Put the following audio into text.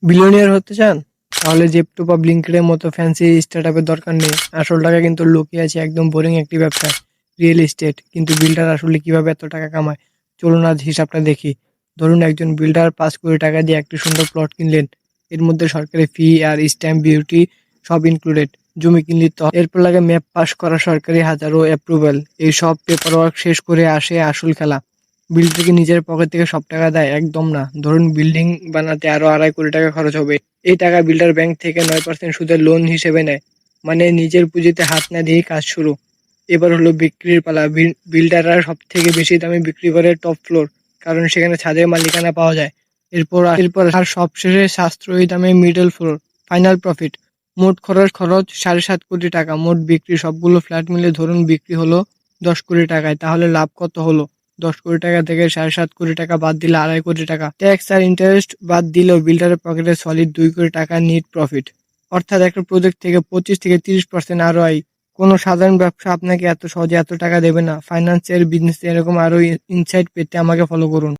Billionaire হতে চান? তাহলে জেপটো বা ব্লিঙ্কিটের মতো ফ্যান্সি স্টার্টআপের দরকার নেই। আসল টাকা কিন্তু লুকিয়ে আছে একদম বোরিং একটি ব্যবসা, রিয়েল এস্টেট। কিন্তু বিল্ডার আসলে কিভাবে এত টাকা কামায়, চলুন আজ হিসাবটা দেখি। ধরুন একজন বিল্ডার 5 কোটি টাকা দিয়ে একটি সুন্দর প্লট কিনলেন। এর মধ্যে সরকারি ফি আর স্ট্যাম্প ডিউটি সব ইনক্লুডেড। জমি কিনলে তো এরপর লাগে ম্যাপ পাস করা, সরকারি হাজারো অ্যাপ্রুভাল। এই সব পেপার ওয়ার্ক শেষ করে আসে আসল খেলা। বিল্ডার কি নিজের পকেট থেকে সব টাকা দেয়? একদম না। ধরুন বিল্ডিং বানাতে আরো 2.5 কোটি টাকা খরচ হবে। এই টাকা বিল্ডার ব্যাংক থেকে 9% সুদের লোন হিসেবে নেয়। মানে নিজের পুঁজিতে হাত না দিয়েই কাজ শুরু। এবার হলো বিক্রির পালা। বিল্ডাররা সব থেকে বেশি দামে বিক্রি করে টপ ফ্লোর, কারণ সেখানে ছাদের মালিকানা পাওয়া যায়। এরপর আর সবশেষে সাশ্রয়ী দামে মিডল ফ্লোর, ফাইনাল প্রফিট। মোট খরচ 7.5 কোটি টাকা। মোট বিক্রি সবগুলো ফ্ল্যাট মিলে ধরুন বিক্রি হলো 10 কোটি টাকায়। তাহলে লাভ কত হলো? 10 কোটি টাকা থেকে 7.5 কোটি টাকা বাদ দিলে 2.5 কোটি টাকা। ট্যাক্স আর ইন্টারেস্ট বাদ দিলেও বিল্ডারের পকেটে সলিড 2 কোটি টাকা নিট প্রফিট। অর্থাৎ একটা প্রজেক্ট থেকে 25 থেকে 30% আরওআই। কোনো সাধারণ ব্যবসা আপনাকে এত সহজে এত টাকা দেবে না। ফাইন্যান্স এর বিজনেস এরকম আরো ইনসাইট পেতে আমাকে ফলো করুন।